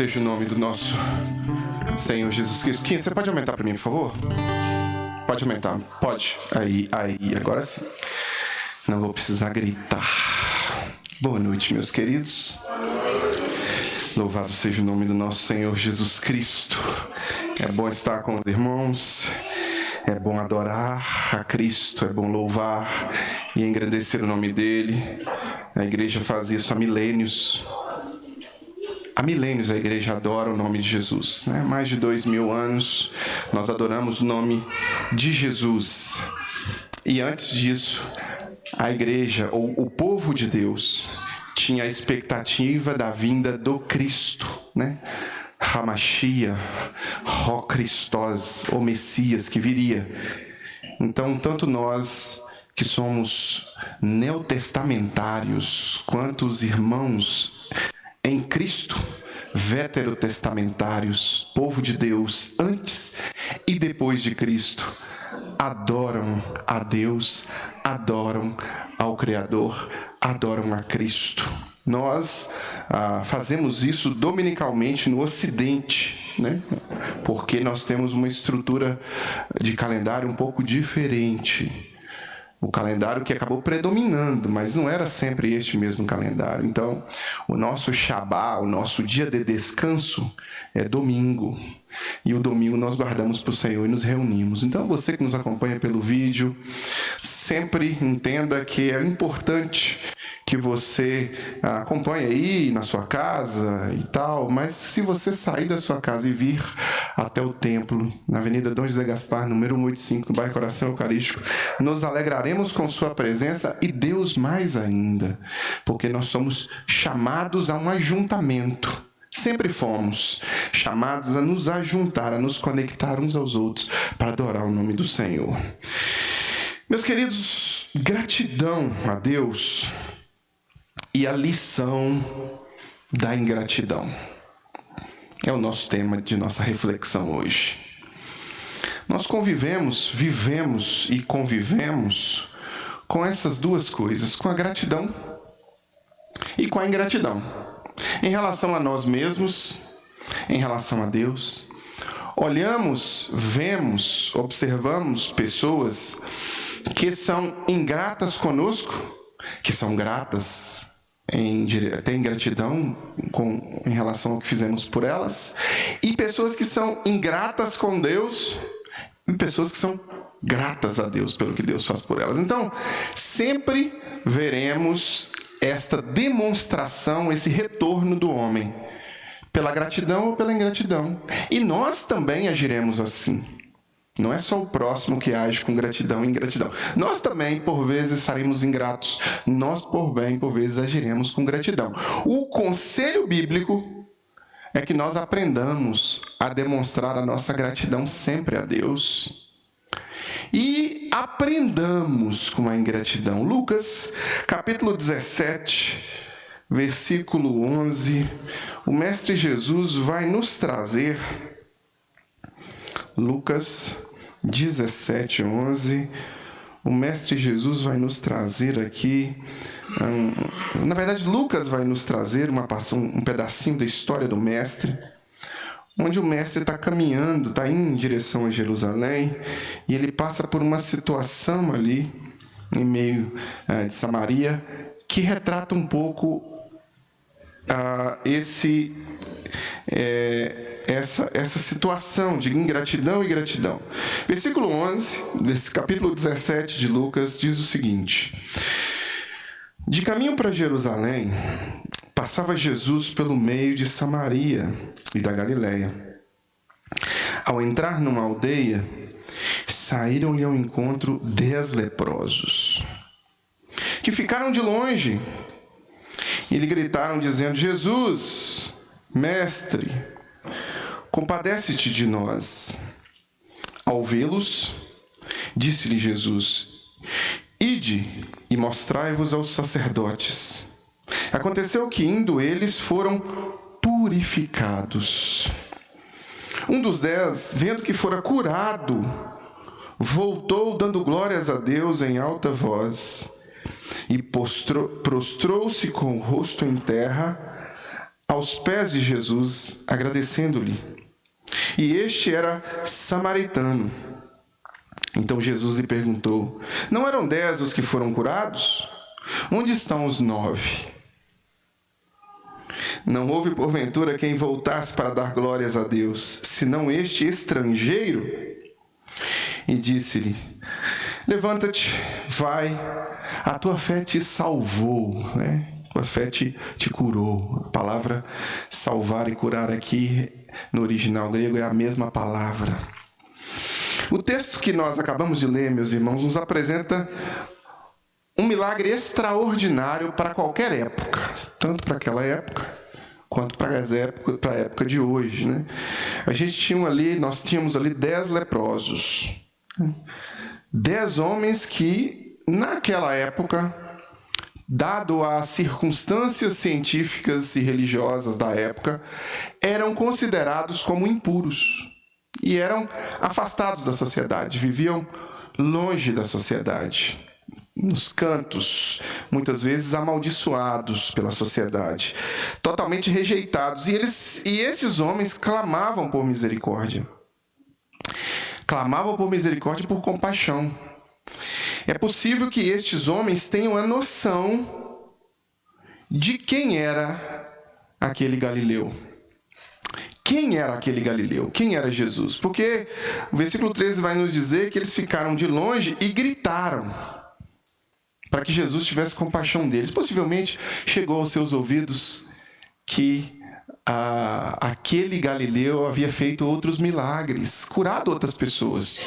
seja o nome do nosso Senhor Jesus Cristo. Kim, você pode aumentar para mim, por favor? Pode aumentar. Pode. Aí, agora sim. Não vou precisar gritar. Boa noite, meus queridos. Louvado seja o nome do nosso Senhor Jesus Cristo. É bom estar com os irmãos. É bom adorar a Cristo. É bom louvar e engrandecer o nome dEle. A igreja faz isso há milênios. Há milênios a igreja adora o nome de Jesus, né? Mais de 2000 anos nós adoramos o nome de Jesus. E antes disso, a igreja, ou o povo de Deus, tinha a expectativa da vinda do Cristo, né? Hamashia, Ho Christos, o Messias que viria. Então, tanto nós que somos neotestamentários, quanto os irmãos em Cristo, veterotestamentários, povo de Deus, antes e depois de Cristo, adoram a Deus, adoram ao Criador, adoram a Cristo. Nós fazemos isso dominicalmente no Ocidente, né? Porque nós temos uma estrutura de calendário um pouco diferente. O calendário que acabou predominando, mas não era sempre este mesmo calendário. Então, o nosso Shabá, o nosso dia de descanso, é domingo. E o domingo nós guardamos para o Senhor e nos reunimos. Então, você que nos acompanha pelo vídeo, sempre entenda que é importante que você acompanhe aí na sua casa e tal, mas se você sair da sua casa e vir até o templo, na Avenida Dom José Gaspar, número 185, no bairro Coração Eucarístico, nos alegraremos com sua presença e Deus mais ainda, porque nós somos chamados a um ajuntamento. Sempre fomos chamados a nos ajuntar, a nos conectar uns aos outros para adorar o nome do Senhor. Meus queridos, gratidão a Deus e a lição da ingratidão é o nosso tema de nossa reflexão hoje. Nós vivemos e convivemos com essas duas coisas, com a gratidão e com a ingratidão. Em relação a nós mesmos, em relação a Deus, olhamos, vemos, observamos pessoas que são ingratas conosco, que são gratas, têm gratidão em relação ao que fizemos por elas, e pessoas que são ingratas com Deus, e pessoas que são gratas a Deus pelo que Deus faz por elas. Então, sempre veremos esta demonstração, esse retorno do homem, pela gratidão ou pela ingratidão. E nós também agiremos assim. Não é só o próximo que age com gratidão e ingratidão. Nós também, por vezes, seremos ingratos. Nós, por vezes, agiremos com gratidão. O conselho bíblico é que nós aprendamos a demonstrar a nossa gratidão sempre a Deus. E aprendamos com a ingratidão. Lucas, capítulo 17, versículo 11. O Mestre Jesus vai nos trazer... Lucas 17, 11, o Mestre Jesus vai nos trazer aqui, na verdade Lucas vai nos trazer um pedacinho da história do Mestre, onde o Mestre está caminhando, está indo em direção a Jerusalém, e ele passa por uma situação ali, em meio de Samaria, que retrata um pouco essa situação de ingratidão e gratidão. Versículo 11, desse capítulo 17 de Lucas, diz o seguinte: de caminho para Jerusalém, passava Jesus pelo meio de Samaria e da Galileia. Ao entrar numa aldeia, saíram-lhe ao encontro 10 leprosos, que ficaram de longe, e lhe gritaram, dizendo: Jesus, Mestre, compadece-te de nós. Ao vê-los, disse-lhe Jesus: ide e mostrai-vos aos sacerdotes. Aconteceu que, indo eles, foram purificados. Um dos 10, vendo que fora curado, voltou dando glórias a Deus em alta voz e prostrou-se com o rosto em terra, aos pés de Jesus, agradecendo-lhe. E este era samaritano. Então Jesus lhe perguntou: não eram 10 os que foram curados? Onde estão os 9? Não houve porventura quem voltasse para dar glórias a Deus, senão este estrangeiro? E disse-lhe: levanta-te, vai, a tua fé te salvou, né? A fé te curou. A palavra salvar e curar aqui, no original grego, é a mesma palavra. O texto que nós acabamos de ler, meus irmãos, nos apresenta um milagre extraordinário para qualquer época, tanto para aquela época quanto para a época de hoje, né? Nós tínhamos ali 10 leprosos, 10 homens que, naquela época, dado as circunstâncias científicas e religiosas da época, eram considerados como impuros e eram afastados da sociedade, viviam longe da sociedade, nos cantos, muitas vezes amaldiçoados pela sociedade, totalmente rejeitados. E esses homens clamavam por misericórdia. Clamavam por misericórdia e por compaixão. É possível que estes homens tenham a noção de quem era aquele Galileu. Quem era aquele Galileu? Quem era Jesus? Porque o versículo 13 vai nos dizer que eles ficaram de longe e gritaram para que Jesus tivesse compaixão deles. Possivelmente chegou aos seus ouvidos que aquele Galileu havia feito outros milagres, curado outras pessoas.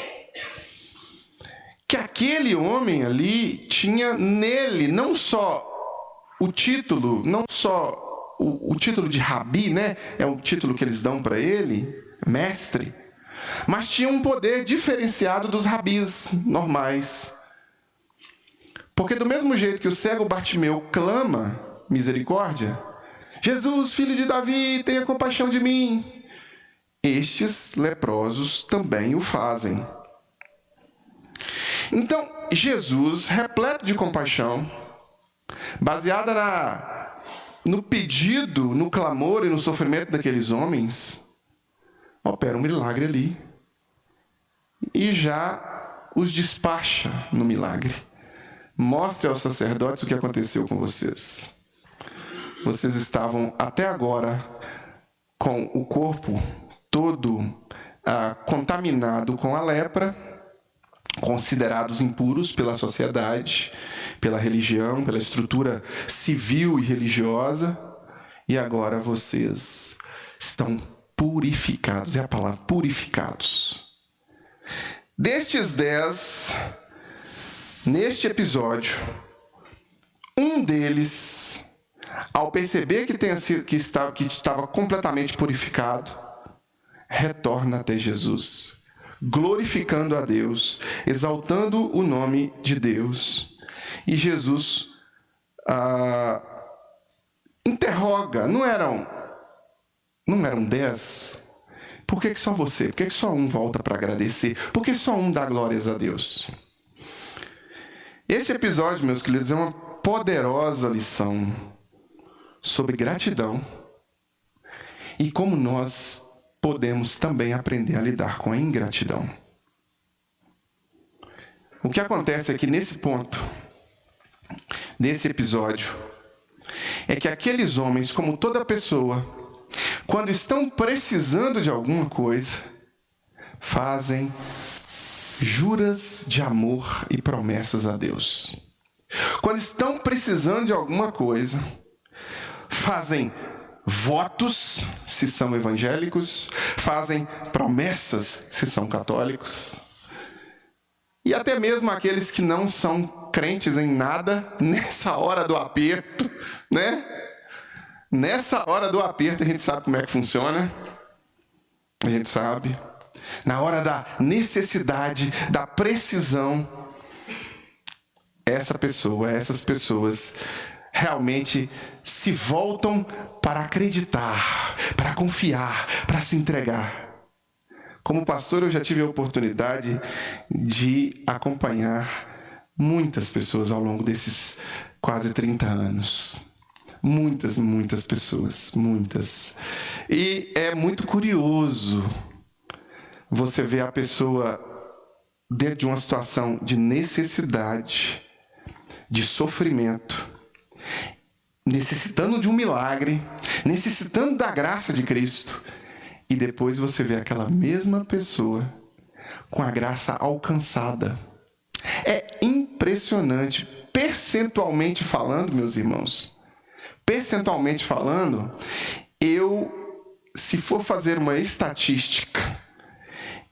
Que aquele homem ali tinha nele não só o título, o título de rabi, né? É o título que eles dão para ele, mestre, mas tinha um poder diferenciado dos rabis normais. Porque do mesmo jeito que o cego Bartimeu clama misericórdia, Jesus, filho de Davi, tenha compaixão de mim, estes leprosos também o fazem. Então, Jesus, repleto de compaixão, baseada no pedido, no clamor e no sofrimento daqueles homens, opera um milagre ali. E já os despacha no milagre. Mostre aos sacerdotes o que aconteceu com vocês. Vocês estavam até agora com o corpo todo contaminado com a lepra, considerados impuros pela sociedade, pela religião, pela estrutura civil e religiosa, e agora vocês estão purificados, é a palavra, purificados. Destes 10, neste episódio, um deles, ao perceber que estava completamente purificado, retorna até Jesus, glorificando a Deus, exaltando o nome de Deus. E Jesus interroga, não eram 10? Por que só você? Por que só um volta para agradecer? Por que só um dá glórias a Deus? Esse episódio, meus queridos, é uma poderosa lição sobre gratidão e como nós podemos também aprender a lidar com a ingratidão. O que acontece aqui nesse ponto, nesse episódio, é que aqueles homens, como toda pessoa, quando estão precisando de alguma coisa, fazem juras de amor e promessas a Deus. Quando estão precisando de alguma coisa, fazem votos, se são evangélicos, fazem promessas, se são católicos. E até mesmo aqueles que não são crentes em nada, nessa hora do aperto, né? Nessa hora do aperto a gente sabe como é que funciona. A gente sabe. Na hora da necessidade, da precisão, essas pessoas realmente se voltam para acreditar, para confiar, para se entregar. Como pastor, eu já tive a oportunidade de acompanhar muitas pessoas ao longo desses quase 30 anos. Muitas pessoas, muitas. E é muito curioso você ver a pessoa dentro de uma situação de necessidade, de sofrimento, necessitando de um milagre, necessitando da graça de Cristo, e depois você vê aquela mesma pessoa com a graça alcançada. É impressionante, percentualmente falando, meus irmãos. Percentualmente falando, se for fazer uma estatística,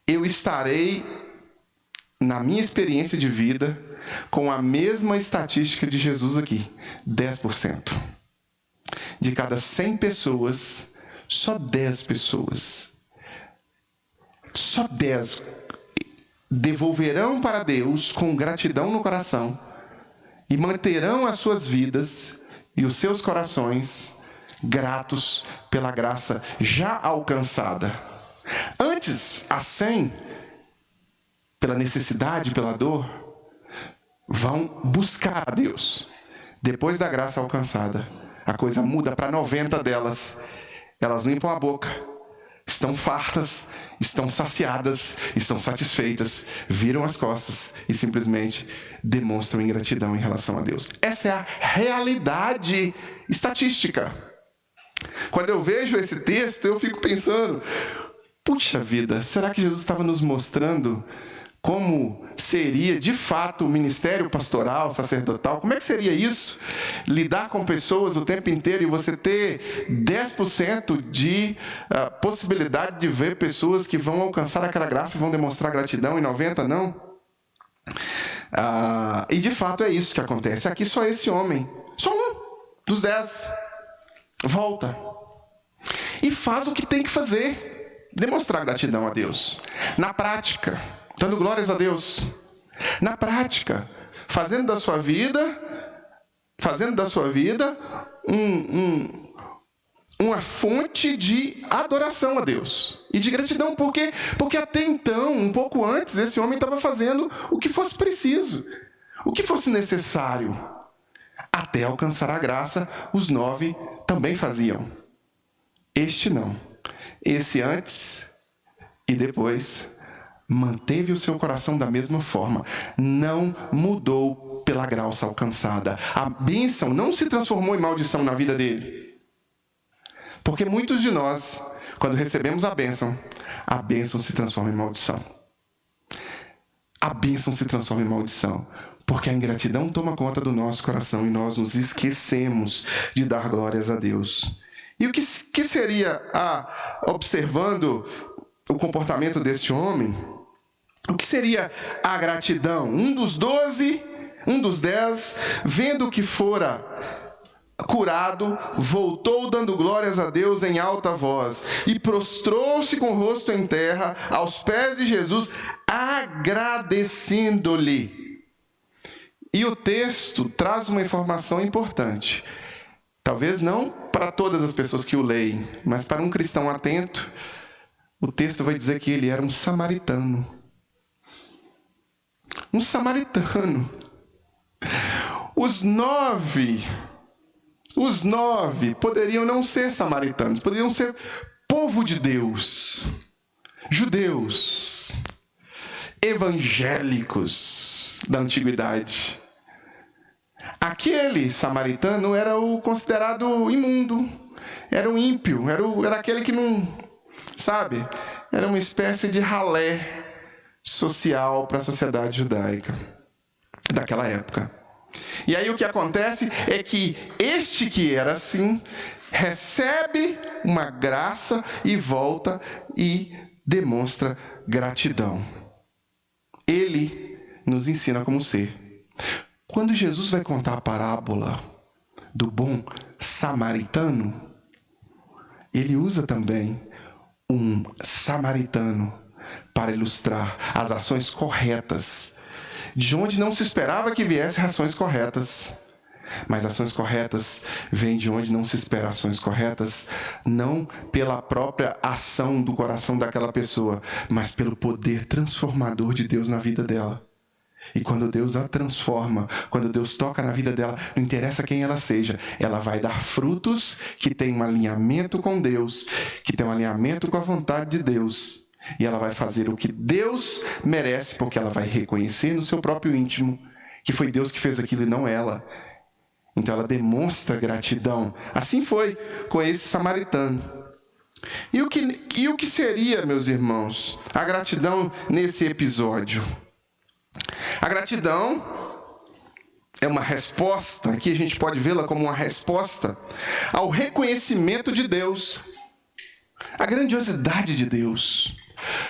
eu estarei, na minha experiência de vida, com a mesma estatística de Jesus aqui, 10%. De cada 100 pessoas, só 10 pessoas, só 10 devolverão para Deus com gratidão no coração e manterão as suas vidas e os seus corações gratos pela graça já alcançada. Antes, as 100, pela necessidade, pela dor, vão buscar a Deus. Depois da graça alcançada, a coisa muda para 90 delas. Elas limpam a boca, estão fartas, estão saciadas, estão satisfeitas, viram as costas e simplesmente demonstram ingratidão em relação a Deus. Essa é a realidade estatística. Quando eu vejo esse texto, eu fico pensando, puxa vida, será que Jesus estava nos mostrando como seria, de fato, o ministério pastoral, sacerdotal? Como é que seria isso? Lidar com pessoas o tempo inteiro e você ter 10% de possibilidade de ver pessoas que vão alcançar aquela graça e vão demonstrar gratidão e 90% não? E de fato é isso que acontece. Aqui só esse homem, só um dos 10, volta e faz o que tem que fazer, demonstrar gratidão a Deus. Na prática, dando glórias a Deus. Na prática, fazendo da sua vida uma fonte de adoração a Deus e de gratidão. Por quê? Porque até então, um pouco antes, esse homem estava fazendo o que fosse preciso, o que fosse necessário. Até alcançar a graça, os 9 também faziam. Este não. Esse antes e depois manteve o seu coração da mesma forma. Não mudou pela graça alcançada. A bênção não se transformou em maldição na vida dele. Porque muitos de nós, quando recebemos a bênção se transforma em maldição. A bênção se transforma em maldição. Porque a ingratidão toma conta do nosso coração e nós nos esquecemos de dar glórias a Deus. E o que seria, observando o comportamento deste homem, o que seria a gratidão? Um dos 10, vendo que fora curado, voltou dando glórias a Deus em alta voz e prostrou-se com o rosto em terra aos pés de Jesus, agradecendo-lhe. E o texto traz uma informação importante. Talvez não para todas as pessoas que o leem, mas para um cristão atento, o texto vai dizer que ele era um samaritano. Um samaritano. Os 9 poderiam não ser samaritanos, poderiam ser povo de Deus, judeus, evangélicos da antiguidade. Aquele samaritano era o considerado imundo, era o ímpio, era aquele que não, sabe, era uma espécie de ralé social para a sociedade judaica daquela época. E aí o que acontece é que este que era assim, recebe uma graça e volta e demonstra gratidão. Ele nos ensina como ser. Quando Jesus vai contar a parábola do bom samaritano, ele usa também um samaritano para ilustrar as ações corretas, de onde não se esperava que viessem ações corretas. Mas ações corretas vêm de onde não se espera ações corretas, não pela própria ação do coração daquela pessoa, mas pelo poder transformador de Deus na vida dela. E quando Deus a transforma, quando Deus toca na vida dela, não interessa quem ela seja, ela vai dar frutos que têm um alinhamento com Deus, que tem um alinhamento com a vontade de Deus. E ela vai fazer o que Deus merece, porque ela vai reconhecer no seu próprio íntimo que foi Deus que fez aquilo e não ela. Então ela demonstra gratidão. Assim foi com esse samaritano. E o que seria, meus irmãos, a gratidão nesse episódio? A gratidão é uma resposta, aqui a gente pode vê-la como uma resposta ao reconhecimento de Deus, a grandiosidade de Deus.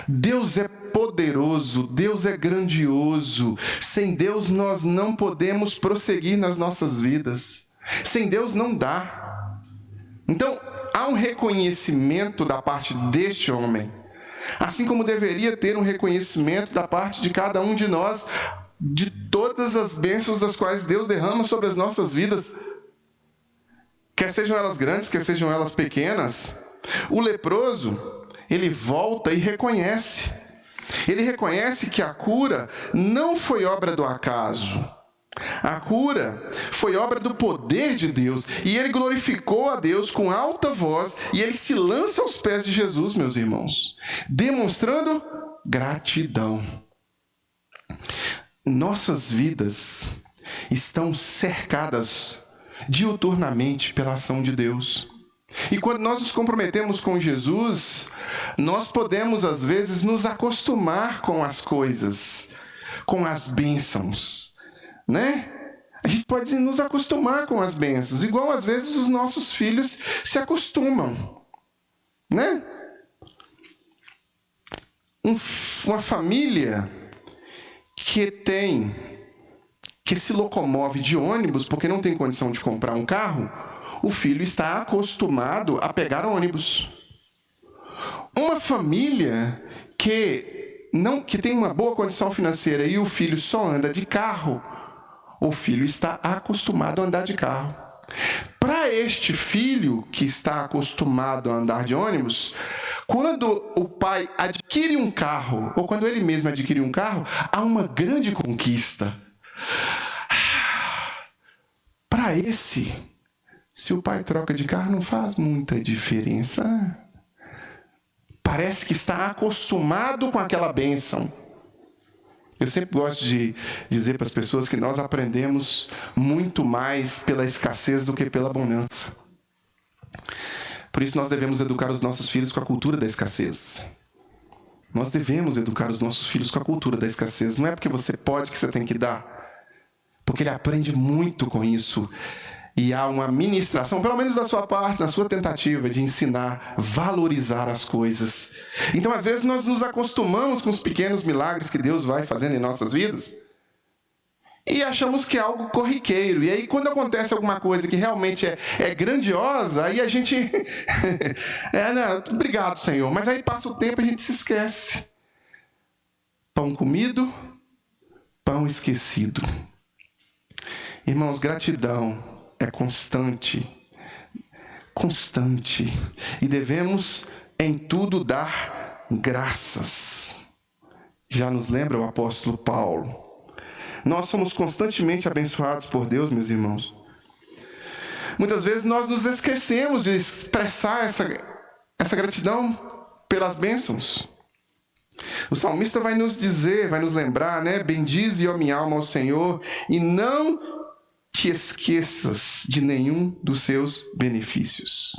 Deus é poderoso, Deus é grandioso. Sem Deus nós não podemos prosseguir nas nossas vidas. Sem Deus não dá. Então, há um reconhecimento da parte deste homem, assim como deveria ter um reconhecimento da parte de cada um de nós, de todas as bênçãos das quais Deus derrama sobre as nossas vidas, quer sejam elas grandes, quer sejam elas pequenas. O leproso, ele volta e reconhece. Ele reconhece que a cura não foi obra do acaso. A cura foi obra do poder de Deus. E ele glorificou a Deus com alta voz. E ele se lança aos pés de Jesus, meus irmãos, demonstrando gratidão. Nossas vidas estão cercadas diuturnamente pela ação de Deus. E quando nós nos comprometemos com Jesus, nós podemos, às vezes, nos acostumar com as coisas, com as bênçãos, né? A gente pode nos acostumar com as bênçãos, igual às vezes os nossos filhos se acostumam, né? Uma família que se locomove de ônibus porque não tem condição de comprar um carro, o filho está acostumado a pegar ônibus. Uma família que tem uma boa condição financeira e o filho só anda de carro, o filho está acostumado a andar de carro. Para este filho que está acostumado a andar de ônibus, quando o pai adquire um carro, ou quando ele mesmo adquire um carro, há uma grande conquista. Para esse, se o pai troca de carro, não faz muita diferença. Parece que está acostumado com aquela bênção. Eu sempre gosto de dizer para as pessoas que nós aprendemos muito mais pela escassez do que pela abundância. Por isso nós devemos educar os nossos filhos com a cultura da escassez. Nós devemos educar os nossos filhos com a cultura da escassez. Não é porque você pode que você tem que dar. Porque ele aprende muito com isso. E há uma ministração, pelo menos da sua parte, na sua tentativa de ensinar, valorizar as coisas. Então, às vezes, nós nos acostumamos com os pequenos milagres que Deus vai fazendo em nossas vidas e achamos que é algo corriqueiro. E aí, quando acontece alguma coisa que realmente é grandiosa, aí a gente... não, obrigado, Senhor. Mas aí passa o tempo e a gente se esquece. Pão comido, pão esquecido. Irmãos, gratidão é constante, e devemos em tudo dar graças. Já nos lembra o apóstolo Paulo. Nós somos constantemente abençoados por Deus, meus irmãos. Muitas vezes nós nos esquecemos de expressar essa gratidão pelas bênçãos. O salmista vai nos dizer, vai nos lembrar, né? Bendize, ó minha alma, ao Senhor, e não te esqueças de nenhum dos seus benefícios.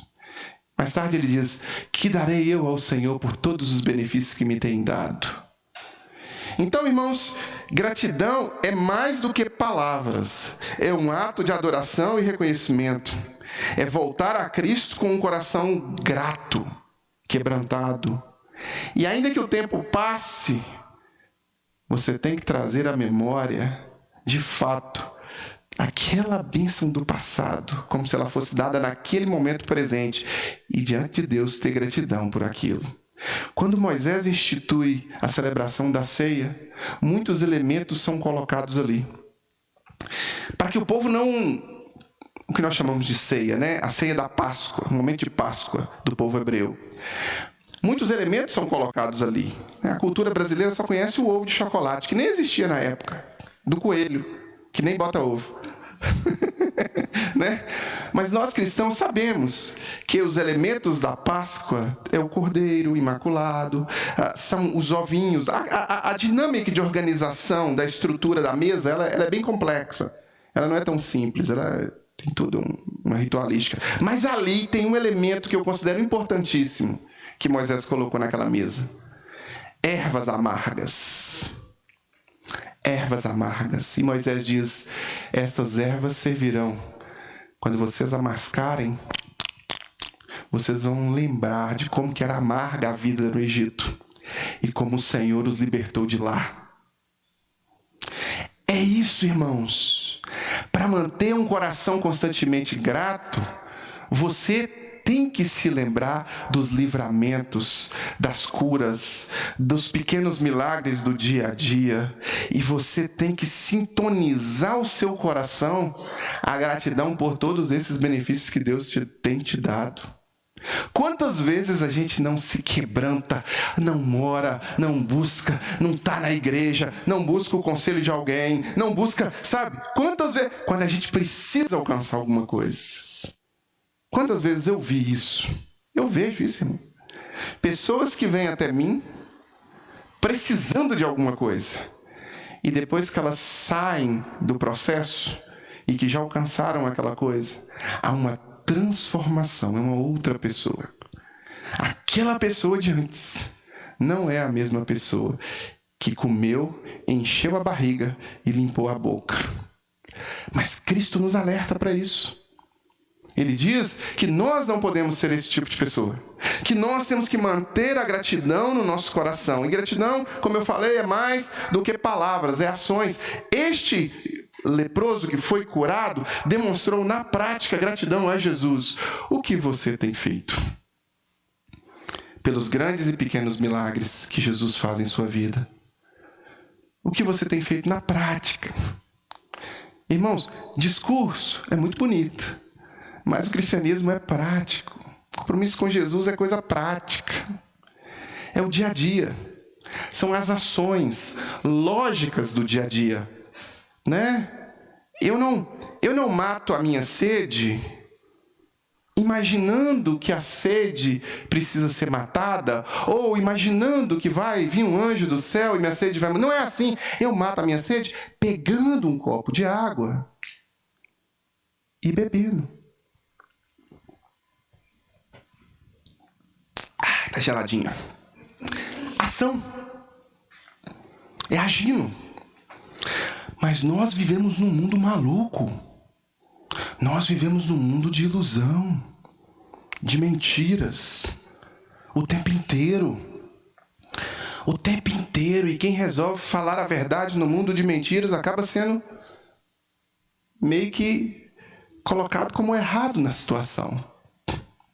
Mais tarde ele diz: que darei eu ao Senhor por todos os benefícios que me tem dado. Então, irmãos, gratidão é mais do que palavras. É um ato de adoração e reconhecimento. É voltar a Cristo com um coração grato, quebrantado. E ainda que o tempo passe, você tem que trazer à memória, de fato, aquela bênção do passado, como se ela fosse dada naquele momento presente, e diante de Deus ter gratidão por aquilo. Quando Moisés institui a celebração da ceia, muitos elementos são colocados ali, para que o povo não... O que nós chamamos de ceia, né? A ceia da Páscoa, o momento de Páscoa do povo hebreu. Muitos elementos são colocados ali. A cultura brasileira só conhece o ovo de chocolate, que nem existia na época. do coelho, que nem bota ovo. Né? Mas nós cristãos sabemos que os elementos da Páscoa é o cordeiro imaculado, são os ovinhos. A dinâmica de organização da estrutura da mesa ela é bem complexa. Ela não é tão simples, ela tem tudo uma ritualística. Mas ali tem um elemento que eu considero importantíssimo que Moisés colocou naquela mesa: ervas amargas. Ervas amargas. E Moisés diz: estas ervas servirão. Quando vocês amascarem, vocês vão lembrar de como que era amarga a vida no Egito e como o Senhor os libertou de lá. É isso, irmãos. Para manter um coração constantemente grato, você tem que se lembrar dos livramentos, das curas, dos pequenos milagres do dia a dia. E você tem que sintonizar o seu coração a gratidão por todos esses benefícios que Deus tem te dado. Quantas vezes a gente não se quebranta, não ora, não busca, não está na igreja, não busca o conselho de alguém, não busca, sabe? Quantas vezes, quando a gente precisa alcançar alguma coisa. Quantas vezes eu vi isso? Eu vejo isso, irmão. Pessoas que vêm até mim precisando de alguma coisa. E depois que elas saem do processo e que já alcançaram aquela coisa, há uma transformação, é uma outra pessoa. Aquela pessoa de antes não é a mesma pessoa que comeu, encheu a barriga e limpou a boca. Mas Cristo nos alerta para isso. Ele diz que nós não podemos ser esse tipo de pessoa. Que nós temos que manter a gratidão no nosso coração. E gratidão, como eu falei, é mais do que palavras, é ações. Este leproso que foi curado demonstrou na prática gratidão a Jesus. O que você tem feito? Pelos grandes e pequenos milagres que Jesus faz em sua vida. O que você tem feito na prática? Irmãos, discurso é muito bonito. Mas o cristianismo é prático. O compromisso com Jesus é coisa prática. É o dia a dia. São as ações lógicas do dia a dia. Né? Eu não mato a minha sede imaginando que a sede precisa ser matada, ou imaginando que vai vir um anjo do céu e minha sede vai... Não é assim. Eu mato a minha sede pegando um copo de água e bebendo. Tá geladinho. Ação. É agindo. Mas nós vivemos num mundo maluco. Nós vivemos num mundo de ilusão, de mentiras, o tempo inteiro. O tempo inteiro. E quem resolve falar a verdade no mundo de mentiras acaba sendo meio que colocado como errado na situação.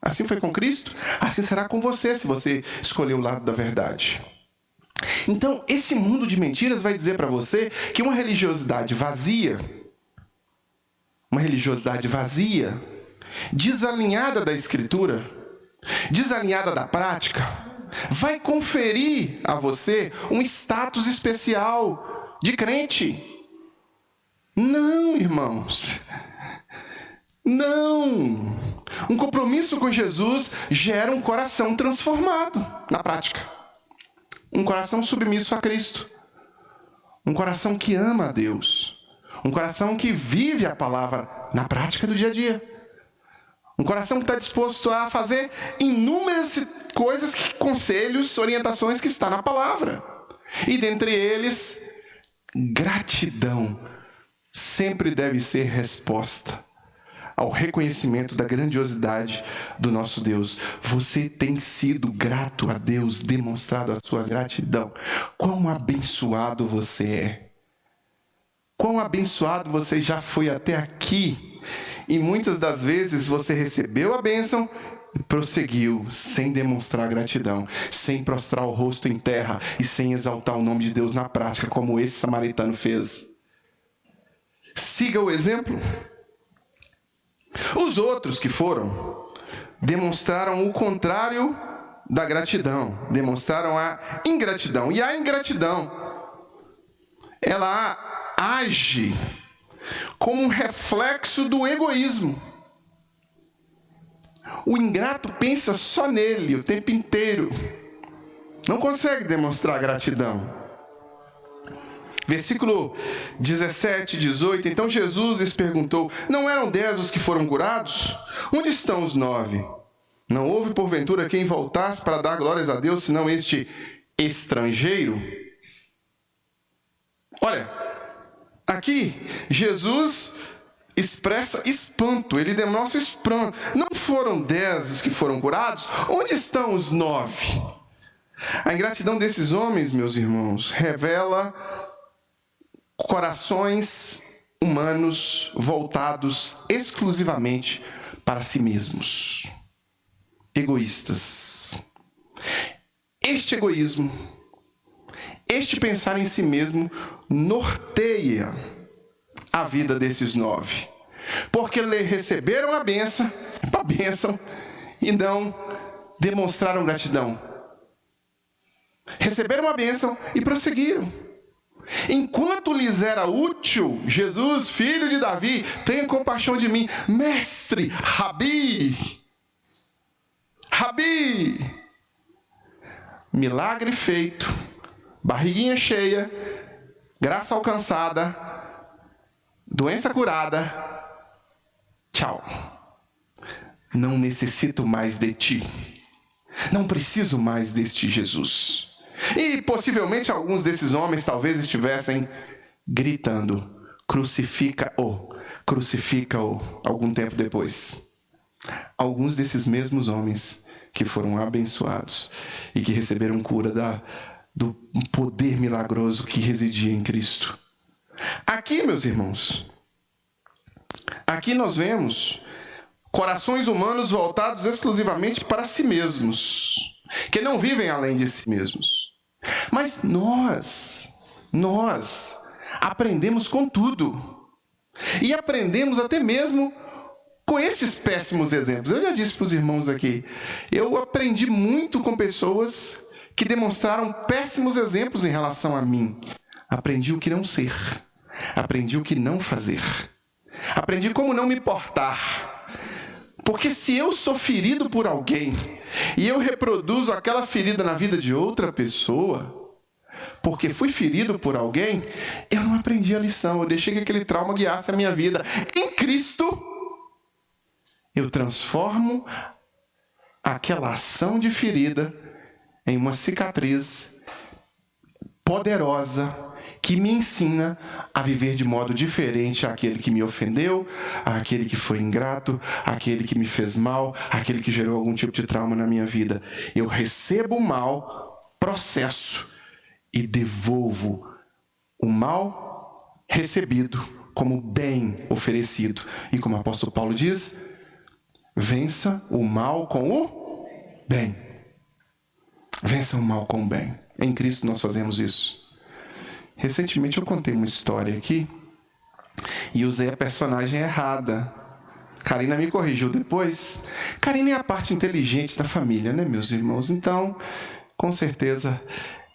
Assim foi com Cristo, assim será com você, se você escolher o lado da verdade. Então, esse mundo de mentiras vai dizer para você que uma religiosidade vazia, desalinhada da Escritura, desalinhada da prática, vai conferir a você um status especial de crente. Não, irmãos. Não! Um compromisso com Jesus gera um coração transformado na prática. Um coração submisso a Cristo. Um coração que ama a Deus. Um coração que vive a palavra na prática do dia a dia. Um coração que está disposto a fazer inúmeras coisas, conselhos, orientações que está na palavra. E dentre eles, gratidão sempre deve ser resposta ao reconhecimento da grandiosidade do nosso Deus. Você tem sido grato a Deus, demonstrado a sua gratidão. Quão abençoado você é. Quão abençoado você já foi até aqui. E muitas das vezes você recebeu a bênção e prosseguiu sem demonstrar gratidão, sem prostrar o rosto em terra e sem exaltar o nome de Deus na prática, como esse samaritano fez. Siga o exemplo. Os outros que foram demonstraram o contrário da gratidão, demonstraram a ingratidão. E a ingratidão, ela age como um reflexo do egoísmo. O ingrato pensa só nele o tempo inteiro. Não consegue demonstrar gratidão. Versículo 17, 18. Então Jesus lhes perguntou: não eram 10 os que foram curados? Onde estão os 9? Não houve porventura quem voltasse para dar glórias a Deus, senão este estrangeiro? Olha, aqui Jesus expressa espanto, ele demonstra espanto. Não foram 10 os que foram curados? Onde estão os 9? A ingratidão desses homens, meus irmãos, revela corações humanos voltados exclusivamente para si mesmos. Egoístas. Este egoísmo, este pensar em si mesmo, norteia a vida desses 9. Porque receberam a bênção e não demonstraram gratidão. Receberam a bênção e prosseguiram. Enquanto lhes era útil, Jesus, filho de Davi, tenha compaixão de mim. Mestre, Rabi. Milagre feito, barriguinha cheia, graça alcançada, doença curada. Tchau. Não necessito mais de ti. Não preciso mais deste Jesus. E possivelmente alguns desses homens talvez estivessem gritando: crucifica-o, crucifica-o, algum tempo depois. Alguns desses mesmos homens que foram abençoados e que receberam cura do poder milagroso que residia em Cristo. Aqui, meus irmãos, aqui nós vemos corações humanos voltados exclusivamente para si mesmos, que não vivem além de si mesmos. Mas nós aprendemos com tudo. E aprendemos até mesmo com esses péssimos exemplos. Eu já disse para os irmãos aqui, eu aprendi muito com pessoas que demonstraram péssimos exemplos em relação a mim. Aprendi o que não ser. Aprendi o que não fazer. Aprendi como não me portar. Porque se eu sou ferido por alguém e eu reproduzo aquela ferida na vida de outra pessoa, porque fui ferido por alguém, eu não aprendi a lição. Eu deixei que aquele trauma guiasse a minha vida. Em Cristo, eu transformo aquela ação de ferida em uma cicatriz poderosa que me ensina a viver de modo diferente àquele que me ofendeu, àquele que foi ingrato, àquele que me fez mal, àquele que gerou algum tipo de trauma na minha vida. Eu recebo o mal, processo e devolvo o mal recebido como bem oferecido. E como o apóstolo Paulo diz, vença o mal com o bem. Vença o mal com o bem. Em Cristo nós fazemos isso. Recentemente eu contei uma história aqui e usei a personagem errada. Karina me corrigiu depois. Karina é a parte inteligente da família, né, meus irmãos? Então, com certeza,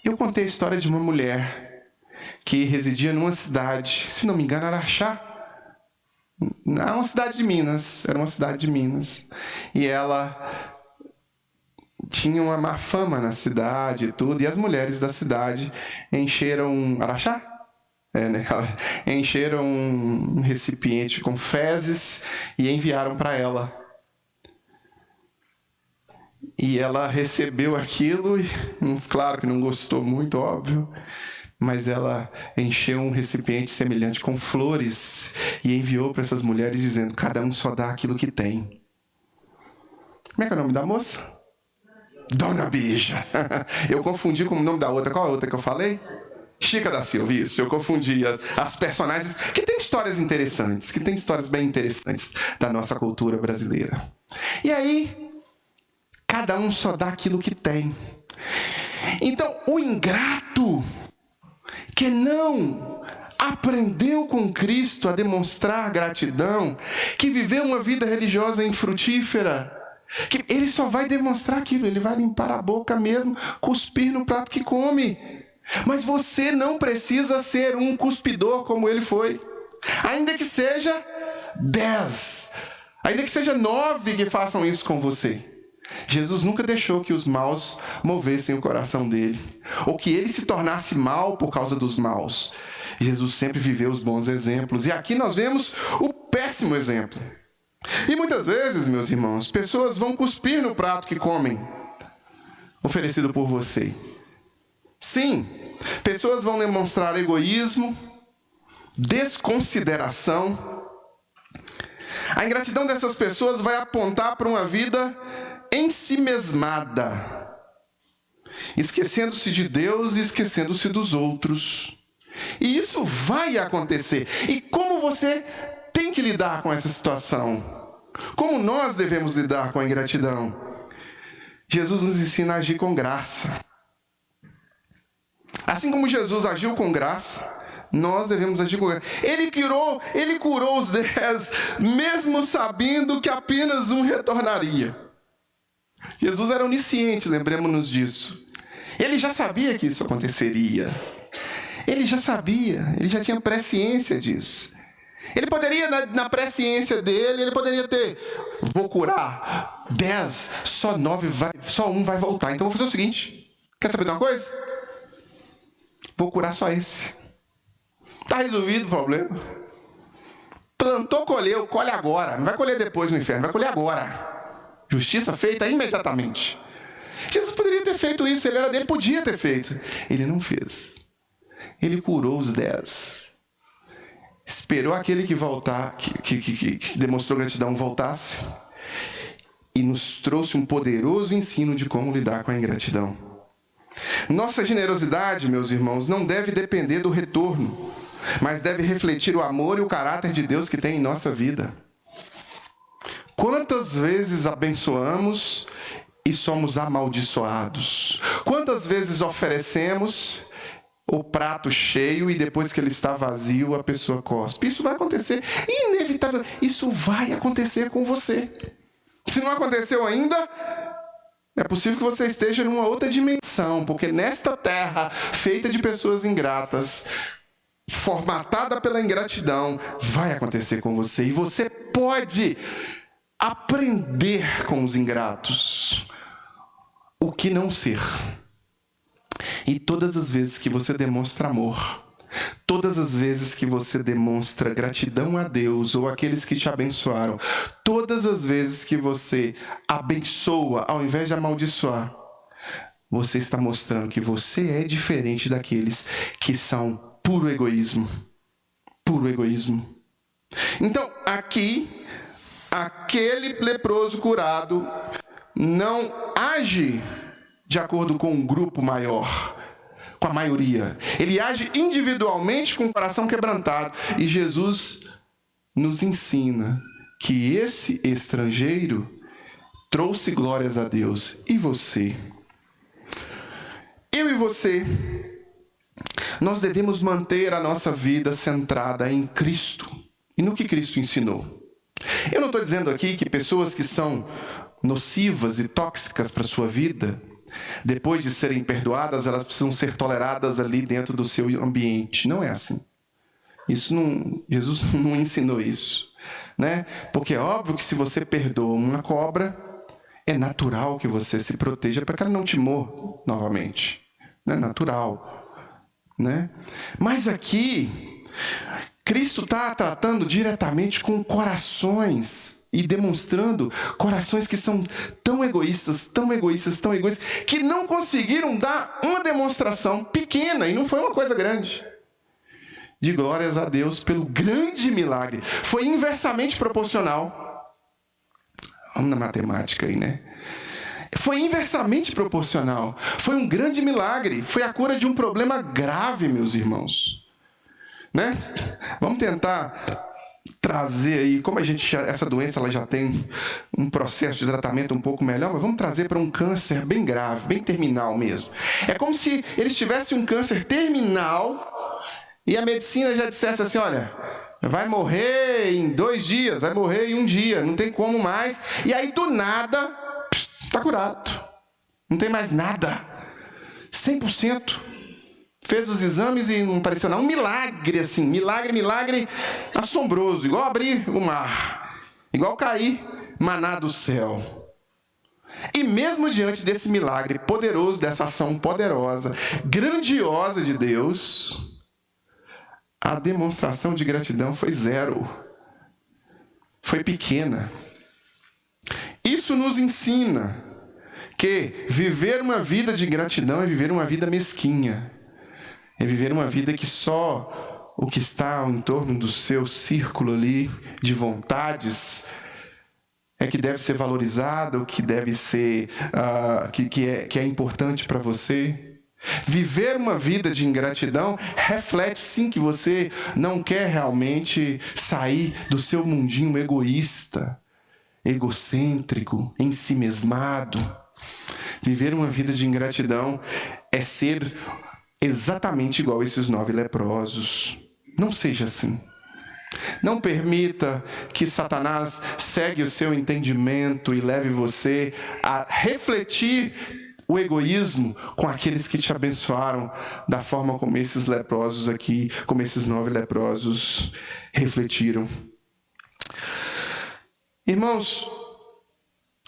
eu contei a história de uma mulher que residia numa cidade, se não me engano, Araxá. Era uma cidade de Minas. E ela tinha uma má fama na cidade e tudo, e as mulheres da cidade encheram Araxá? Encheram um recipiente com fezes e enviaram para ela. E ela recebeu aquilo, e claro que não gostou muito, óbvio, mas ela encheu um recipiente semelhante com flores e enviou para essas mulheres dizendo: cada um só dá aquilo que tem. Como é que é o nome da moça? Dona Bija. Eu confundi com o nome da outra. Qual a outra que eu falei? Chica da Silva, isso. Eu confundi as personagens que têm histórias interessantes, que têm histórias bem interessantes da nossa cultura brasileira. E aí, cada um só dá aquilo que tem. Então, o ingrato que não aprendeu com Cristo a demonstrar gratidão, que viveu uma vida religiosa infrutífera, que ele só vai demonstrar aquilo, ele vai limpar a boca mesmo, cuspir no prato que come. Mas você não precisa ser um cuspidor como ele foi. Ainda que seja 10, ainda que seja 9 que façam isso com você. Jesus nunca deixou que os maus movessem o coração dele, ou que ele se tornasse mal por causa dos maus. Jesus sempre viveu os bons exemplos. E aqui nós vemos o péssimo exemplo. E muitas vezes, meus irmãos, pessoas vão cuspir no prato que comem, oferecido por você. Sim, pessoas vão demonstrar egoísmo, desconsideração. A ingratidão dessas pessoas vai apontar para uma vida ensimesmada, esquecendo-se de Deus e esquecendo-se dos outros. E isso vai acontecer. E como você tem que lidar com essa situação? Como nós devemos lidar com a ingratidão? Jesus nos ensina a agir com graça. Assim como Jesus agiu com graça, nós devemos agir com graça. Ele curou os 10, mesmo sabendo que apenas um retornaria. Jesus era onisciente, lembremos-nos disso. Ele já sabia que isso aconteceria. Ele já sabia, ele já tinha presciência disso. Ele poderia, na presciência dele, ele poderia ter: vou curar 10, só 1 vai voltar. Então vou fazer o seguinte: quer saber de uma coisa? Vou curar só esse. Está resolvido o problema. Plantou, colheu, colhe agora. Não vai colher depois no inferno, vai colher agora. Justiça feita imediatamente. Jesus poderia ter feito isso, ele era dele, podia ter feito. Ele não fez. Ele curou os 10. Esperou aquele que demonstrou gratidão voltasse. E nos trouxe um poderoso ensino de como lidar com a ingratidão. Nossa generosidade, meus irmãos, não deve depender do retorno, mas deve refletir o amor e o caráter de Deus que tem em nossa vida. Quantas vezes abençoamos e somos amaldiçoados? Quantas vezes oferecemos o prato cheio e depois que ele está vazio a pessoa cospe? Isso vai acontecer, inevitável. Isso vai acontecer com você. Se não aconteceu ainda, é possível que você esteja numa outra dimensão, porque nesta terra feita de pessoas ingratas, formatada pela ingratidão, vai acontecer com você. E você pode aprender com os ingratos o que não ser. E todas as vezes que você demonstra amor, todas as vezes que você demonstra gratidão a Deus ou àqueles que te abençoaram, todas as vezes que você abençoa ao invés de amaldiçoar, você está mostrando que você é diferente daqueles que são puro egoísmo. Puro egoísmo. Então, aqui, aquele leproso curado não age de acordo com um grupo maior, com a maioria. Ele age individualmente com o coração quebrantado. E Jesus nos ensina que esse estrangeiro trouxe glórias a Deus. E você? Eu e você, nós devemos manter a nossa vida centrada em Cristo e no que Cristo ensinou. Eu não estou dizendo aqui que pessoas que são nocivas e tóxicas para a sua vida, depois de serem perdoadas, elas precisam ser toleradas ali dentro do seu ambiente. Não é assim. Jesus não ensinou isso, né? Porque é óbvio que se você perdoa uma cobra, é natural que você se proteja para que ela não te morra novamente. É natural, né? Mas aqui, Cristo está tratando diretamente com corações e demonstrando corações que são tão egoístas, que não conseguiram dar uma demonstração pequena, e não foi uma coisa grande, de glórias a Deus pelo grande milagre. Foi inversamente proporcional. Vamos na matemática aí, né? Foi inversamente proporcional. Foi um grande milagre. Foi a cura de um problema grave, meus irmãos. Né? Vamos tentar trazer aí, como essa doença ela já tem um processo de tratamento um pouco melhor, mas vamos trazer para um câncer bem grave, bem terminal mesmo. É como se eles tivessem um câncer terminal e a medicina já dissesse assim: olha, vai morrer em 2 dias, vai morrer em 1 dia, não tem como mais. E aí do nada, está curado. Não tem mais nada. 100%. Fez os exames e não pareceu nada. Um milagre, assim, milagre assombroso, igual abrir o mar, igual cair maná do céu. E mesmo diante desse milagre poderoso, dessa ação poderosa, grandiosa de Deus, a demonstração de gratidão foi zero. Foi pequena. Isso nos ensina que viver uma vida de gratidão é viver uma vida mesquinha. É viver uma vida que só o que está em torno do seu círculo ali de vontades é que deve ser valorizado, o que deve ser, que é importante para você. Viver uma vida de ingratidão reflete sim que você não quer realmente sair do seu mundinho egoísta, egocêntrico, ensimesmado. Viver uma vida de ingratidão é ser exatamente igual a esses 9 leprosos. Não seja assim. Não permita que Satanás segue o seu entendimento e leve você a refletir o egoísmo com aqueles que te abençoaram da forma como esses leprosos aqui, como esses 9 leprosos refletiram. Irmãos,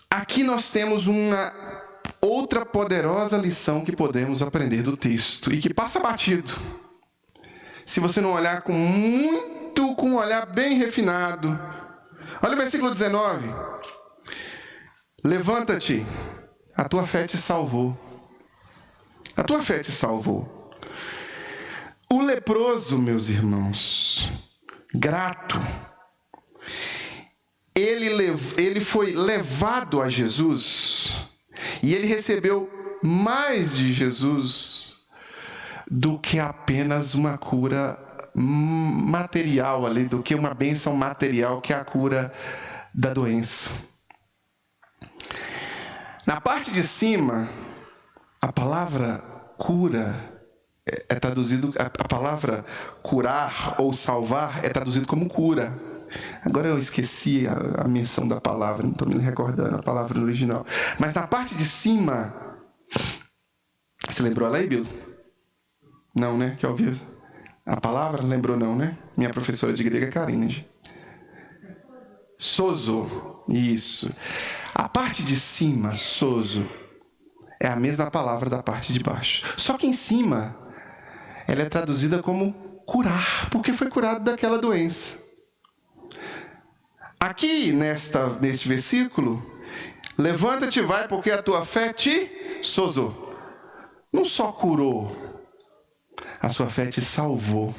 aqui nós temos uma outra poderosa lição que podemos aprender do texto e que passa batido. Se você não olhar com um olhar bem refinado. Olha o versículo 19. Levanta-te, a tua fé te salvou. A tua fé te salvou. O leproso, meus irmãos, grato, ele foi levado a Jesus e ele recebeu mais de Jesus do que apenas uma cura material ali, do que uma bênção material, que é a cura da doença. Na parte de cima, a palavra cura é traduzido, a palavra curar ou salvar é traduzido como cura. Agora eu esqueci a menção da palavra, não estou me recordando a palavra original. Mas na parte de cima, você lembrou ela aí, Bill? Não, né? Que ouviu a palavra? Lembrou não, né? Minha professora de grego é Karine. Sozo. Isso. A parte de cima, sozo, é a mesma palavra da parte de baixo. Só que em cima, ela é traduzida como curar, porque foi curado daquela doença. Aqui, neste versículo, levanta-te e vai, porque a tua fé te sozou. Não só curou, a sua fé te salvou.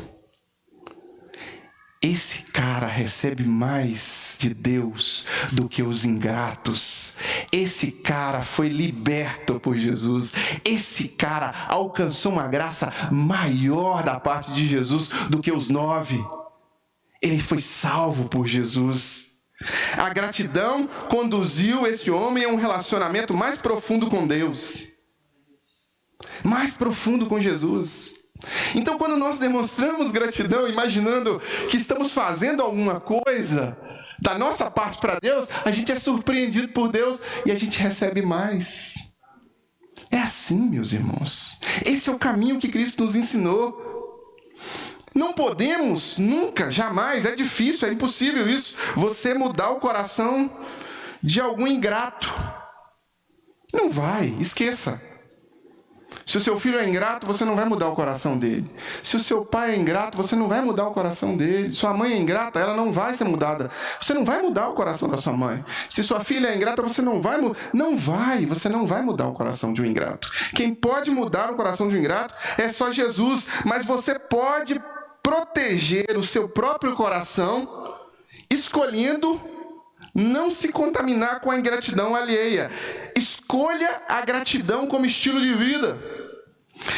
Esse cara recebe mais de Deus do que os ingratos. Esse cara foi liberto por Jesus. Esse cara alcançou uma graça maior da parte de Jesus do que os 9. Ele foi salvo por Jesus. A gratidão conduziu esse homem a um relacionamento mais profundo com Deus. Mais profundo com Jesus. Então, quando nós demonstramos gratidão, imaginando que estamos fazendo alguma coisa da nossa parte para Deus, a gente é surpreendido por Deus e a gente recebe mais. É assim, meus irmãos. Esse é o caminho que Cristo nos ensinou. Não podemos, nunca, jamais, é difícil, é impossível isso, você mudar o coração de algum ingrato. Não vai, esqueça. Se o seu filho é ingrato, você não vai mudar o coração dele. Se o seu pai é ingrato, você não vai mudar o coração dele. Sua mãe é ingrata, ela não vai ser mudada. Você não vai mudar o coração da sua mãe. Se sua filha é ingrata, você não vai você não vai mudar o coração de um ingrato. Quem pode mudar o coração de um ingrato é só Jesus. Mas você pode proteger o seu próprio coração, escolhendo não se contaminar com a ingratidão alheia. Escolha a gratidão como estilo de vida.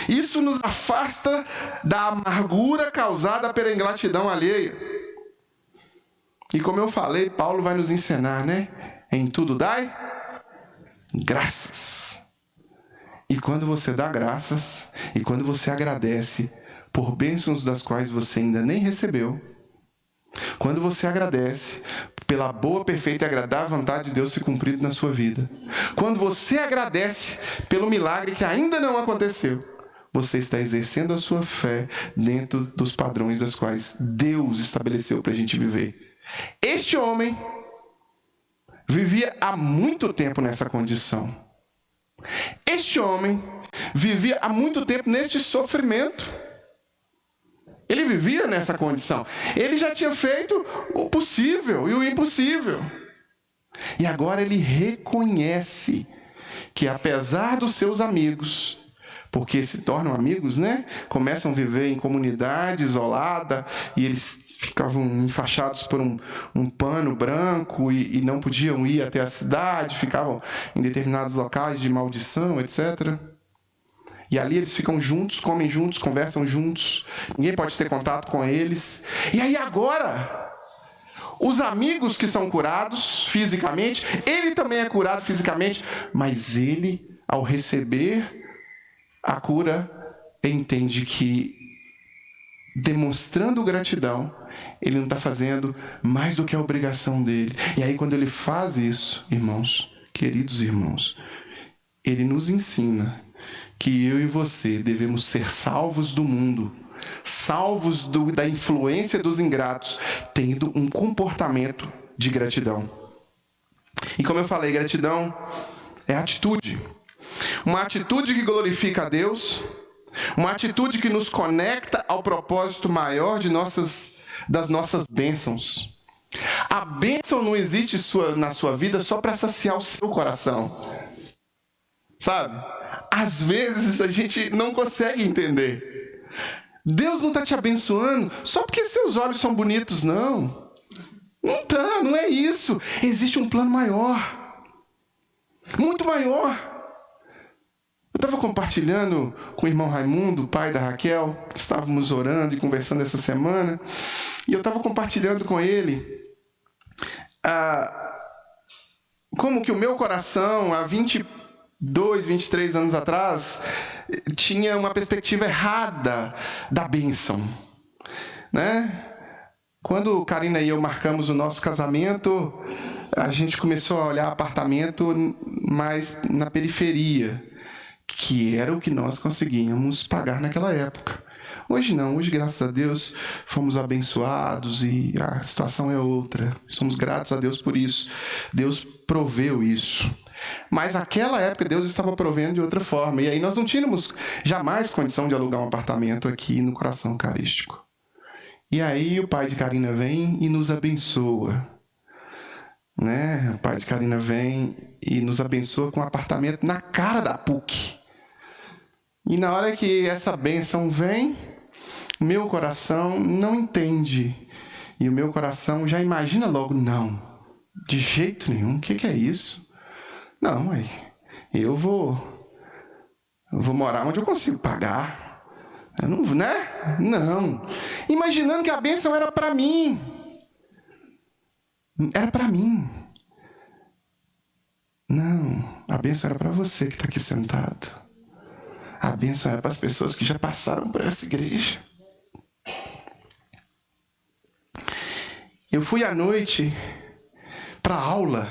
Isso nos afasta da amargura causada pela ingratidão alheia. E como eu falei, Paulo vai nos ensinar, né? Em tudo dai graças. E quando você dá graças, e quando você agradece por bênçãos das quais você ainda nem recebeu, quando você agradece pela boa, perfeita e agradável vontade de Deus se cumprida na sua vida, quando você agradece pelo milagre que ainda não aconteceu, você está exercendo a sua fé dentro dos padrões das quais Deus estabeleceu para a gente viver. Este homem vivia há muito tempo nessa condição. Este homem vivia há muito tempo neste sofrimento. Ele vivia nessa condição. Ele já tinha feito o possível e o impossível. E agora ele reconhece que, apesar dos seus amigos, porque se tornam amigos, né? Começam a viver em comunidade isolada e eles ficavam enfaixados por um pano branco e não podiam ir até a cidade, ficavam em determinados locais de maldição, etc. E ali eles ficam juntos, comem juntos, conversam juntos. Ninguém pode ter contato com eles. E aí agora, os amigos que são curados fisicamente, ele também é curado fisicamente, mas ele, ao receber a cura, entende que, demonstrando gratidão, ele não está fazendo mais do que a obrigação dele. E aí quando ele faz isso, irmãos, queridos irmãos, ele nos ensina que eu e você devemos ser salvos do mundo, salvos da influência dos ingratos, tendo um comportamento de gratidão. E como eu falei, gratidão é atitude. Uma atitude que glorifica a Deus, uma atitude que nos conecta ao propósito maior das nossas bênçãos. A bênção não existe na sua vida só para saciar o seu coração. Sabe? Às vezes a gente não consegue entender. Deus não está te abençoando só porque seus olhos são bonitos, não. Não tá, não é isso. Existe um plano maior. Muito maior. Eu estava compartilhando com o irmão Raimundo, pai da Raquel. Estávamos orando e conversando essa semana. E eu estava compartilhando com ele como que o meu coração, há 22, 23 anos atrás, tinha uma perspectiva errada da bênção, né? Quando Karina e eu marcamos o nosso casamento, a gente começou a olhar apartamento mais na periferia, que era o que nós conseguíamos pagar naquela época. Hoje não, hoje, graças a Deus, fomos abençoados e a situação é outra. Somos gratos a Deus por isso. Deus proveu isso. Mas naquela época Deus estava provendo de outra forma. E aí nós não tínhamos jamais condição de alugar um apartamento aqui no Coração Eucarístico. E aí o pai de Karina vem e nos abençoa. Né? O pai de Karina vem e nos abençoa com um apartamento na cara da PUC. E na hora que essa bênção vem, o meu coração não entende. E o meu coração já imagina logo, não, de jeito nenhum, o que é isso? Não, mãe, eu vou morar onde eu consigo pagar. Eu não, né? Não. Imaginando que a bênção era para mim. Era para mim. Não, a bênção era para você que está aqui sentado. A bênção era para as pessoas que já passaram por essa igreja. Eu fui à noite para a aula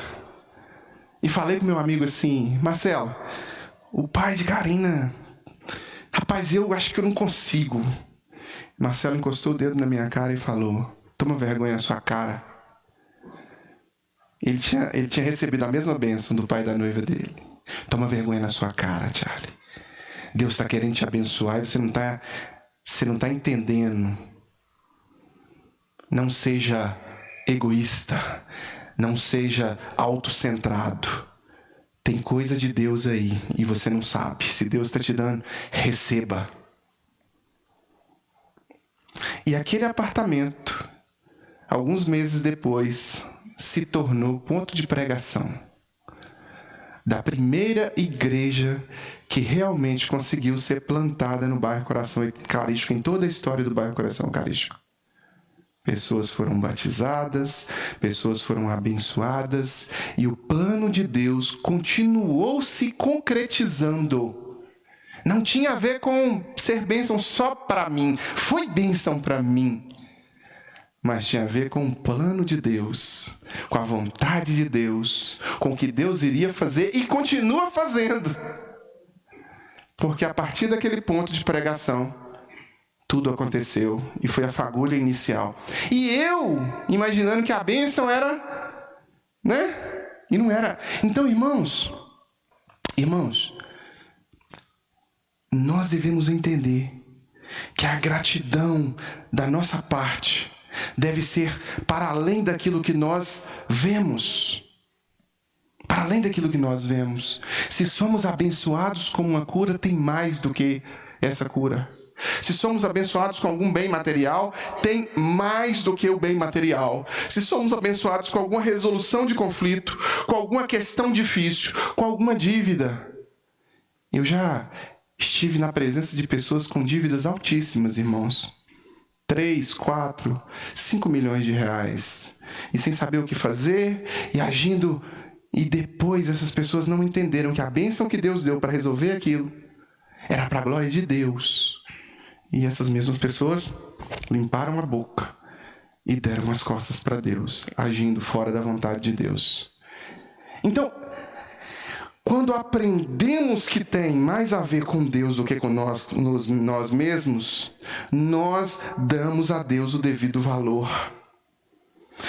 e falei com meu amigo assim, Marcelo, o pai de Karina, rapaz, eu acho que eu não consigo. Marcelo encostou o dedo na minha cara e falou, toma vergonha na sua cara. Ele tinha recebido a mesma bênção do pai da noiva dele. Toma vergonha na sua cara, Charlie. Deus está querendo te abençoar e você não está entendendo. Não seja egoísta. Não seja autocentrado. Tem coisa de Deus aí e você não sabe. Se Deus está te dando, receba. E aquele apartamento, alguns meses depois, se tornou ponto de pregação da primeira igreja que realmente conseguiu ser plantada no bairro Coração Eucarístico, em toda a história do bairro Coração Eucarístico. Pessoas foram batizadas, pessoas foram abençoadas, e o plano de Deus continuou se concretizando. Não tinha a ver com ser bênção só para mim, foi bênção para mim. Mas tinha a ver com o plano de Deus, com a vontade de Deus, com o que Deus iria fazer e continua fazendo. Porque a partir daquele ponto de pregação, tudo aconteceu e foi a fagulha inicial. E eu, imaginando que a bênção era, né? E não era. Então, irmãos, nós devemos entender que a gratidão da nossa parte deve ser para além daquilo que nós vemos. Para além daquilo que nós vemos. Se somos abençoados com uma cura, tem mais do que essa cura. Se somos abençoados com algum bem material, tem mais do que o bem material. Se somos abençoados com alguma resolução de conflito, com alguma questão difícil, com alguma dívida. Eu já estive na presença de pessoas com dívidas altíssimas, irmãos. 3, 4, 5 milhões de reais. E sem saber o que fazer, e agindo. E depois essas pessoas não entenderam que a bênção que Deus deu para resolver aquilo era para a glória de Deus. E essas mesmas pessoas limparam a boca e deram as costas para Deus, agindo fora da vontade de Deus. Então, quando aprendemos que tem mais a ver com Deus do que com nós mesmos, nós damos a Deus o devido valor.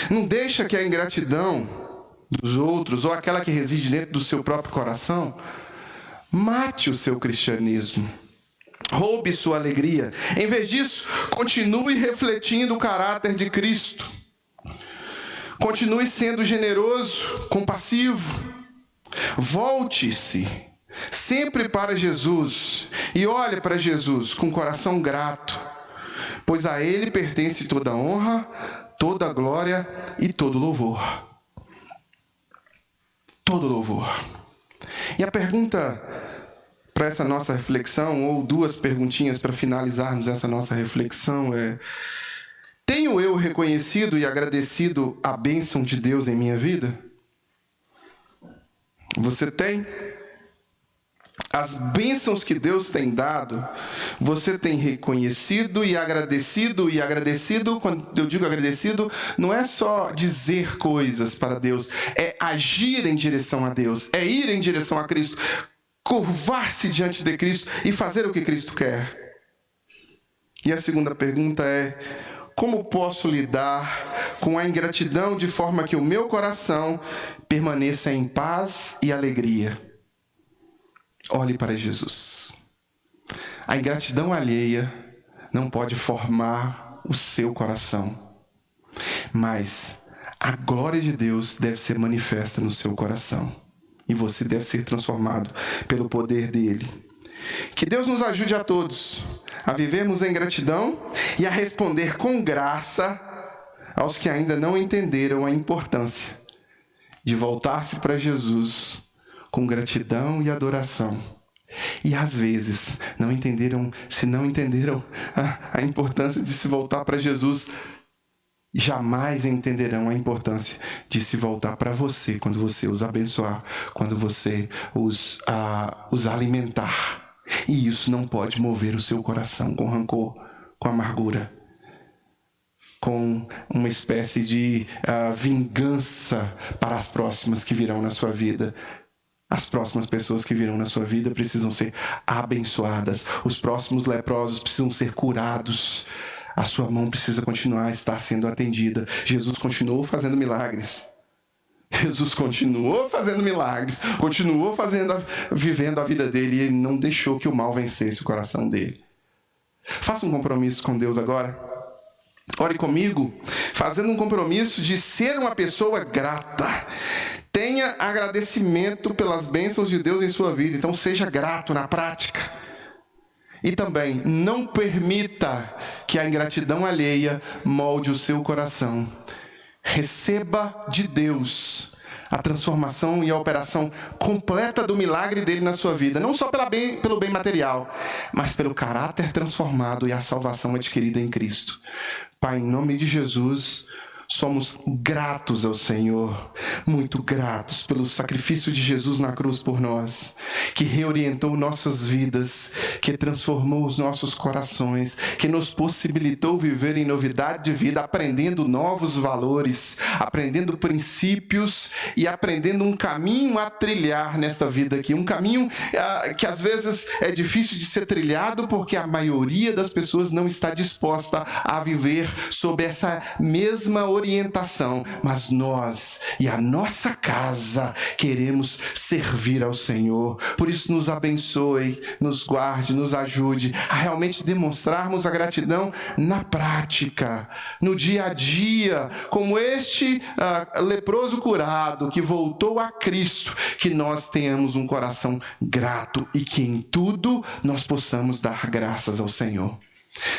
Não deixa que a ingratidão dos outros, ou aquela que reside dentro do seu próprio coração, mate o seu cristianismo. Roube sua alegria. Em vez disso, continue refletindo o caráter de Cristo. Continue sendo generoso, compassivo. Volte-se sempre para Jesus e olhe para Jesus com coração grato, pois a Ele pertence toda a honra, toda a glória e todo louvor. Todo louvor. E a pergunta para essa nossa reflexão, ou duas perguntinhas para finalizarmos essa nossa reflexão é: tenho eu reconhecido e agradecido a bênção de Deus em minha vida? Você tem? As bênçãos que Deus tem dado, você tem reconhecido e agradecido? E agradecido, quando eu digo agradecido, não é só dizer coisas para Deus, é agir em direção a Deus, é ir em direção a Cristo, curvar-se diante de Cristo e fazer o que Cristo quer. E a segunda pergunta é: como posso lidar com a ingratidão de forma que o meu coração permaneça em paz e alegria? Olhe para Jesus. A ingratidão alheia não pode formar o seu coração, mas a glória de Deus deve ser manifesta no seu coração. E você deve ser transformado pelo poder dele. Que Deus nos ajude a todos a vivermos em gratidão e a responder com graça aos que ainda não entenderam a importância de voltar-se para Jesus com gratidão e adoração. E às vezes não entenderam a importância de se voltar para Jesus, jamais entenderão a importância de se voltar para você quando você os abençoar, quando você os alimentar. E isso não pode mover o seu coração com rancor, com amargura, com uma espécie de vingança para as próximas que virão na sua vida. As próximas pessoas que virão na sua vida precisam ser abençoadas. Os próximos leprosos precisam ser curados. A sua mão precisa continuar a estar sendo atendida. Jesus continuou fazendo milagres. Jesus continuou fazendo milagres. Continuou vivendo a vida dele. E ele não deixou que o mal vencesse o coração dele. Faça um compromisso com Deus agora. Ore comigo, fazendo um compromisso de ser uma pessoa grata. Tenha agradecimento pelas bênçãos de Deus em sua vida. Então seja grato na prática. E também não permita que a ingratidão alheia molde o seu coração. Receba de Deus a transformação e a operação completa do milagre dele na sua vida. Não só pelo bem material, mas pelo caráter transformado e a salvação adquirida em Cristo. Pai, em nome de Jesus, Somos gratos ao Senhor, muito gratos pelo sacrifício de Jesus na cruz por nós, que reorientou nossas vidas, que transformou os nossos corações, que nos possibilitou viver em novidade de vida, aprendendo novos valores, aprendendo princípios e aprendendo um caminho a trilhar nesta vida aqui. Um caminho que às vezes é difícil de ser trilhado porque a maioria das pessoas não está disposta a viver sob essa mesma orientação, mas nós e a nossa casa queremos servir ao Senhor. Por isso nos abençoe, nos guarde, nos ajude a realmente demonstrarmos a gratidão na prática, no dia a dia, como este leproso curado que voltou a Cristo, que nós tenhamos um coração grato e que em tudo nós possamos dar graças ao Senhor.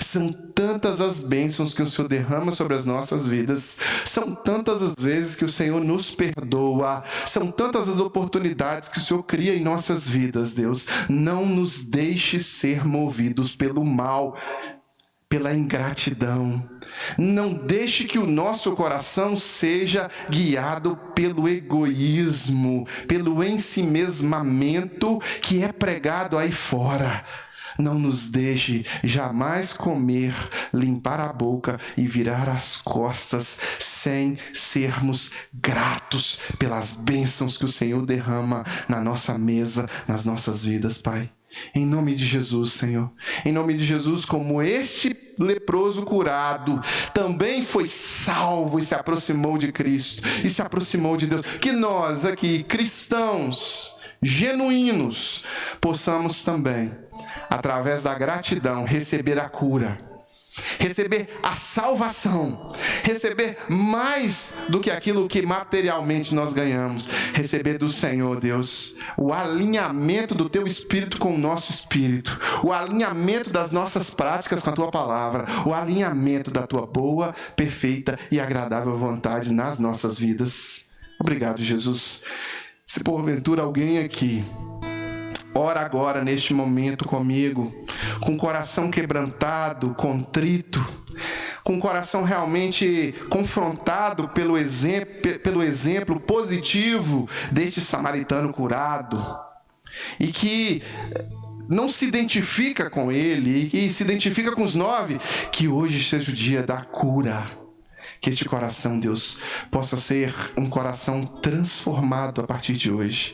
São tantas as bênçãos que o Senhor derrama sobre as nossas vidas, são tantas as vezes que o Senhor nos perdoa, são tantas as oportunidades que o Senhor cria em nossas vidas, Deus. Não nos deixe ser movidos pelo mal, pela ingratidão. Não deixe que o nosso coração seja guiado pelo egoísmo, pelo ensimesmamento que é pregado aí fora. Não nos deixe jamais comer, limpar a boca e virar as costas sem sermos gratos pelas bênçãos que o Senhor derrama na nossa mesa, nas nossas vidas, Pai. Em nome de Jesus, Senhor. Em nome de Jesus, como este leproso curado também foi salvo e se aproximou de Cristo e se aproximou de Deus, que nós aqui, cristãos genuínos, possamos também, através da gratidão, receber a cura, receber a salvação, receber mais do que aquilo que materialmente nós ganhamos, receber do Senhor, Deus, o alinhamento do Teu Espírito com o nosso Espírito, o alinhamento das nossas práticas com a Tua Palavra, o alinhamento da Tua boa, perfeita e agradável vontade nas nossas vidas. Obrigado, Jesus. Se porventura alguém aqui ora agora, neste momento comigo, com o coração quebrantado, contrito, com o coração realmente confrontado pelo exemplo positivo deste samaritano curado, e que não se identifica com ele, e que se identifica com os 9, que hoje seja o dia da cura. Que este coração, Deus, possa ser um coração transformado a partir de hoje.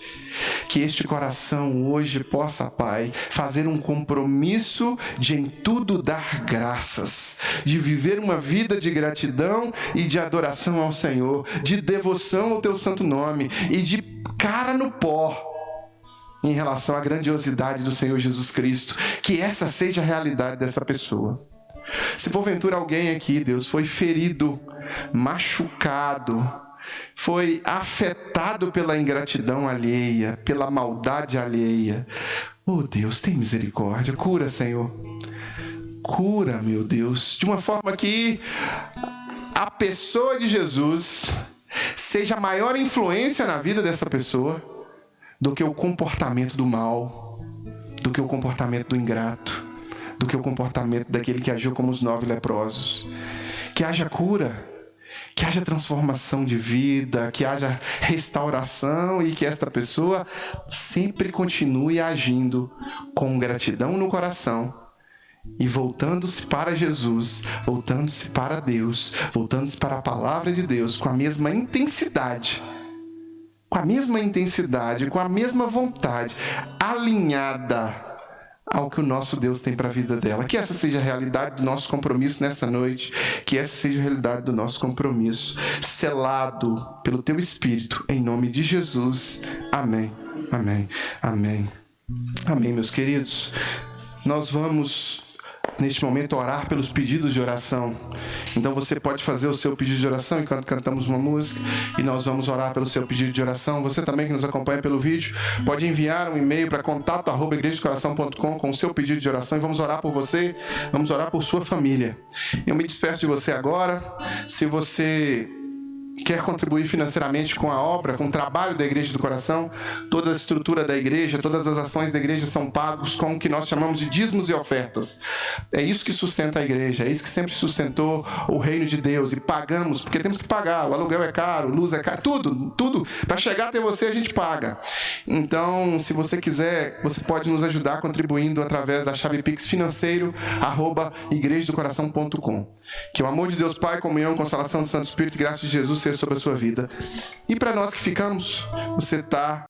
Que este coração hoje possa, Pai, fazer um compromisso de em tudo dar graças, de viver uma vida de gratidão e de adoração ao Senhor, de devoção ao Teu santo nome e de cara no pó em relação à grandiosidade do Senhor Jesus Cristo. Que essa seja a realidade dessa pessoa. Se porventura alguém aqui, Deus, foi ferido, machucado, foi afetado pela ingratidão alheia, pela maldade alheia, oh Deus, tem misericórdia, cura, Senhor. Cura, meu Deus, de uma forma que a pessoa de Jesus seja a maior influência na vida dessa pessoa do que o comportamento do mal, do que o comportamento do ingrato, do que o comportamento daquele que agiu como os 9 leprosos. Que haja cura, que haja transformação de vida, que haja restauração e que esta pessoa sempre continue agindo com gratidão no coração e voltando-se para Jesus, voltando-se para Deus, voltando-se para a palavra de Deus com a mesma intensidade, com a mesma vontade, alinhada ao que o nosso Deus tem para a vida dela. Que essa seja a realidade do nosso compromisso nessa noite, que essa seja a realidade do nosso compromisso, selado pelo Teu Espírito, em nome de Jesus. Amém, amém, amém. Amém, meus queridos. Nós vamos, neste momento, orar pelos pedidos de oração. Então você pode fazer o seu pedido de oração enquanto cantamos uma música, e nós vamos orar pelo seu pedido de oração. Você também que nos acompanha pelo vídeo, pode enviar um e-mail para contato@igrejadecoração.com com o seu pedido de oração, e vamos orar por você, vamos orar por sua família. Eu me despeço de você agora. Se você quer contribuir financeiramente com a obra, com o trabalho da Igreja do Coração, toda a estrutura da igreja, todas as ações da igreja são pagos com o que nós chamamos de dízimos e ofertas. É isso que sustenta a igreja, é isso que sempre sustentou o reino de Deus. E pagamos, porque temos que pagar. O aluguel é caro, luz é caro, tudo. Para chegar até você, a gente paga. Então, se você quiser, você pode nos ajudar contribuindo através da chave Pix financeiro@igrejadocoração.com. Que o amor de Deus Pai, comunhão, consolação do Santo Espírito e graça de Jesus seja sobre a sua vida. E para nós que ficamos, você está